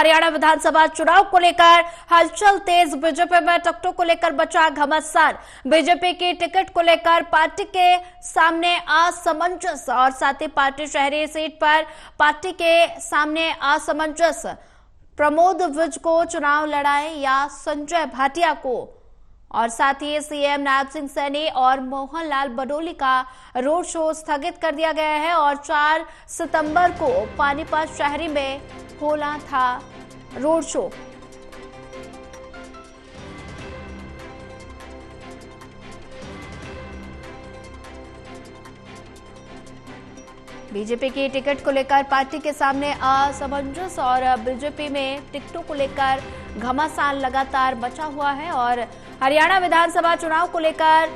हरियाणा विधानसभा चुनाव को लेकर हलचल तेज। बीजेपी में टिकटों को लेकर बचा घमासान। बीजेपी की टिकट को लेकर पार्टी के सामने असमंजस और साथ ही पार्टी शहरी सीट पर पार्टी के सामने असमंजस। प्रमोद विज को चुनाव लड़ाए या संजय भाटिया को, और साथ ही सीएम नायब सिंह सैनी और मोहन लाल बडोली का रोड शो स्थगित कर दिया गया है और 4 सितंबर को पानीपत शहरी में होना था रोड शो। बीजेपी की टिकट को लेकर पार्टी के सामने असमंजस और बीजेपी में टिकटों को लेकर घमासान लगातार बचा हुआ है और हरियाणा विधानसभा चुनाव को लेकर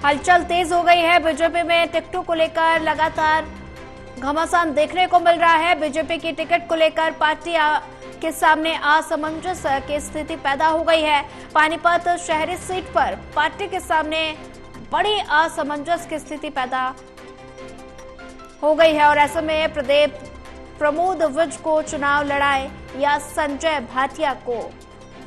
हलचल तेज हो गई है। बीजेपी में टिकटों को लेकर लगातार घमासान देखने को मिल रहा है। बीजेपी की टिकट को लेकर पार्टी के सामने असमंजस की स्थिति पैदा हो गई है। पानीपत शहरी सीट पर पार्टी के सामने बड़ी असमंजस की स्थिति पैदा हो गई है और ऐसे में प्रमोद विज को चुनाव लड़ाए या संजय भाटिया को,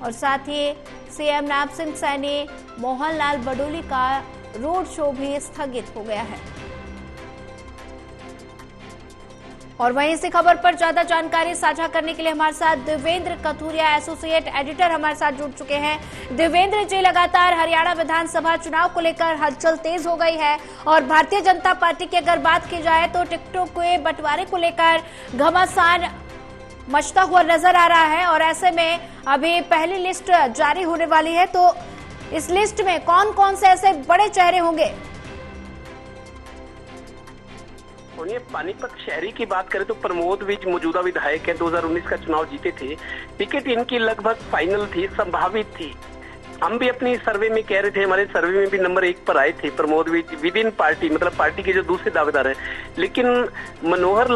और साथ ही सीएम नायब सिंह सैनी मोहन लाल बडोली का रोड शो भी स्थगित हो गया है। और वहीं इसी खबर पर ज्यादा जानकारी साझा करने के लिए हमारे साथ देवेंद्र कथुरिया एसोसिएट एडिटर हमारे साथ जुड़ चुके हैं। देवेंद्र जी, लगातार हरियाणा विधानसभा चुनाव को लेकर हलचल तेज हो गई है और भारतीय जनता पार्टी की अगर बात की जाए तो टिकटों के बंटवारे को लेकर घमासान मचता हुआ नजर आ रहा है और ऐसे में अभी पहली लिस्ट जारी होने वाली है, तो इस लिस्ट में कौन कौन से ऐसे बड़े चेहरे होंगे? पानीपत शहरी की बात करें तो प्रमोद विज मौजूदा विधायक है, 2019 का चुनाव जीते थे। टिकट इनकी लगभग फाइनल थी, संभावित थी। हम भी अपनी सर्वे में कह रहे थे, हमारे सर्वे में भी नंबर 1 पर आए थे Pramod Vij within party, मतलब पार्टी के जो दूसरे दावेदार हैं। लेकिन मनोहर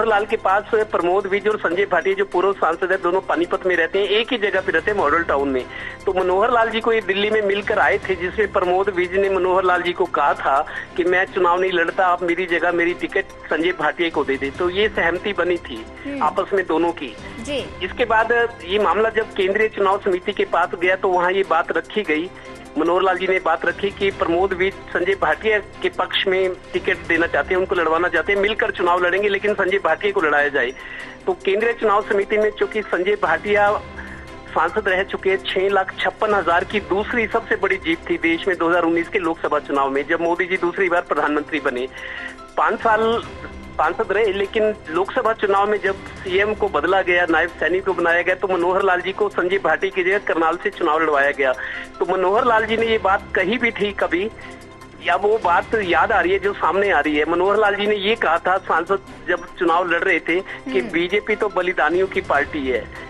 लाल के पास प्रमोद विज और संजय भाटिया जो पूर्व सांसद है, दोनों पानीपत में रहते हैं, एक ही जगह पे रहते हैं मॉडल टाउन में। तो मनोहर लाल जी को ये दिल्ली में मिलकर आए थे, जिसमें प्रमोद विज ने मनोहर लाल जी को कहा था कि मैं चुनाव नहीं लड़ता, आप मेरी जगह मेरी टिकट संजय भाटिया को दे दे। तो ये सहमति बनी थी आपस में दोनों की जी। इसके बाद ये मामला जब केंद्रीय चुनाव समिति के पास गया तो वहाँ ये बात रखी गई। मनोहर लाल जी ने बात रखी कि प्रमोद विज संजय भाटिया के पक्ष में टिकट देना चाहते हैं, उनको लड़वाना चाहते हैं, मिलकर चुनाव लड़ेंगे लेकिन संजय भाटिया को लड़ाया जाए। तो केंद्रीय चुनाव समिति में चूंकि संजय भाटिया सांसद रह चुके हैं, 6,56,000 की दूसरी सबसे बड़ी जीत थी देश में 2019 के लोकसभा चुनाव में, जब मोदी जी दूसरी बार प्रधानमंत्री बने। 5 साल सांसद रहे, लेकिन लोकसभा चुनाव में जब सीएम को बदला गया, नायब सैनी को बनाया गया, तो मनोहर लाल जी को संजय भाटिया की जगह करनाल से चुनाव लड़वाया गया। तो मनोहर लाल जी ने ये बात कही भी थी कभी, या वो बात याद आ रही है जो सामने आ रही है। मनोहर लाल जी ने ये कहा था सांसद जब चुनाव लड़ रहे थे कि बीजेपी तो बलिदानियों की पार्टी है।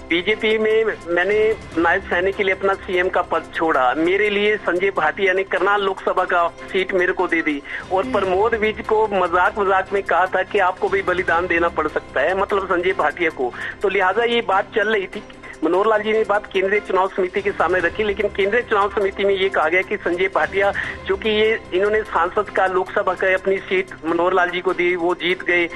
बीजेपी में मैंने नायब सैनी के लिए अपना सीएम का पद छोड़ा, मेरे लिए संजय भाटिया ने करनाल लोकसभा का सीट मेरे को दे दी, और प्रमोद विज को मजाक में कहा था कि आपको भी बलिदान देना पड़ सकता है, मतलब संजय भाटिया को। तो लिहाजा ये बात चल रही थी। मनोहर लाल जी ने बात केंद्रीय चुनाव समिति के सामने रखी, लेकिन केंद्रीय चुनाव समिति में ये कहा गया कि संजय भाटिया, चूंकि ये इन्होंने सांसद का लोकसभा का अपनी सीट मनोहर लाल जी को दी, वो जीत गए,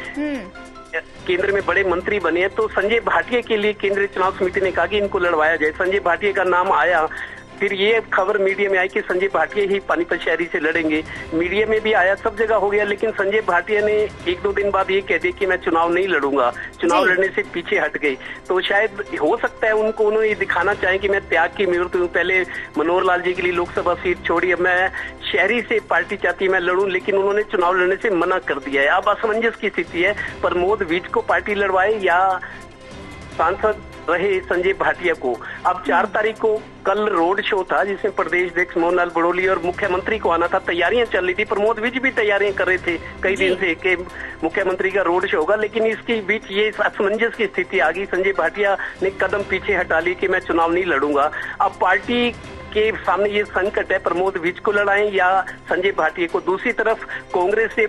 केंद्र में बड़े मंत्री बने, तो संजय भाटिया के लिए केंद्रीय चुनाव समिति ने कहा कि इनको लड़वाया जाए। संजय भाटिया का नाम आया, फिर ये खबर मीडिया में आई कि संजय भाटिया ही पानीपत शहरी से लड़ेंगे, मीडिया में भी आया, सब जगह हो गया। लेकिन संजय भाटिया ने 1-2 दिन बाद ये कह दिया कि मैं चुनाव नहीं लड़ूंगा, चुनाव लड़ने से पीछे हट गई। तो शायद हो सकता है उन्होंने ये दिखाना चाहे कि मैं त्याग की मूर्त हूँ, पहले मनोहर लाल जी के लिए लोकसभा सीट छोड़ी, अब मैं शहरी से पार्टी चाहती मैं लड़ूं, लेकिन उन्होंने चुनाव लड़ने से मना कर दिया है। अब असमंजस की स्थिति है, प्रमोद विज को पार्टी लड़वाए या सांसद रहे संजय भाटिया को। अब 4 तारीख को कल रोड शो था, जिसमें प्रदेश अध्यक्ष मोहन लाल बडोली और मुख्यमंत्री को आना था, तैयारियां चल रही थी। प्रमोद विज भी तैयारियां कर रहे थे कई दिन से कि मुख्यमंत्री का रोड शो होगा, लेकिन इसके बीच ये असमंजस की स्थिति आ गई। संजय भाटिया ने कदम पीछे हटा ली कि मैं चुनाव नहीं लड़ूंगा। अब पार्टी के सामने ये संकट है, प्रमोद विज को लड़ाएं या संजय भाटिया को। दूसरी तरफ कांग्रेस से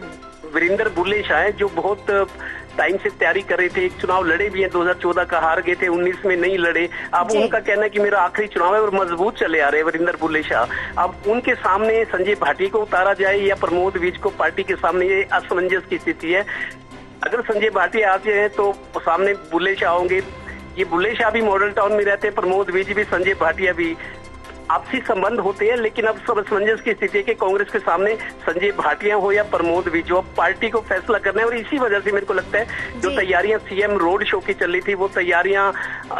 वीरेंद्र बुल्ले शाह जो बहुत टाइम से तैयारी कर रहे थे, एक चुनाव लड़े भी हैं, 2014 का हार गए थे, 19 में नहीं लड़े। अब उनका कहना है कि मेरा आखिरी चुनाव है और मजबूत चले आ रहे हैं वीरेंद्र बुल्ले शाह। अब उनके सामने संजय भाटिया को उतारा जाए या प्रमोद विज को, पार्टी के सामने ये असमंजस की स्थिति है। अगर संजय भाटिया आते हैं तो सामने बुल्ले शाह होंगे। ये बुल्ले शाह भी मॉडल टाउन में रहते हैं, प्रमोद विज भी, संजय भाटिया भी। आपसी संबंध होते हैं, लेकिन अब सब असमंजस की स्थिति है कि कांग्रेस के सामने संजय भाटिया हो या प्रमोद विज हो, पार्टी को फैसला करना है। और इसी वजह से मेरे को लगता है जो तैयारियां सीएम रोड शो की चल रही थी वो तैयारियां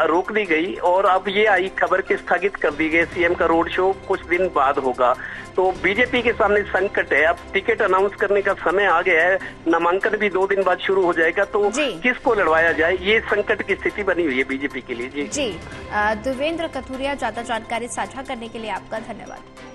रोक दी गई और अब ये आई खबर कि स्थगित कर दी गई। सीएम का रोड शो कुछ दिन बाद होगा। तो बीजेपी के सामने संकट है। अब टिकट अनाउंस करने का समय आ गया है, नामांकन भी 2 दिन बाद शुरू हो जाएगा, तो किसको लड़वाया जाए, ये संकट की स्थिति बनी हुई है बीजेपी के लिए। जी देवेंद्र कथुरिया, ज्यादा जानकारी साझा करने के लिए आपका धन्यवाद।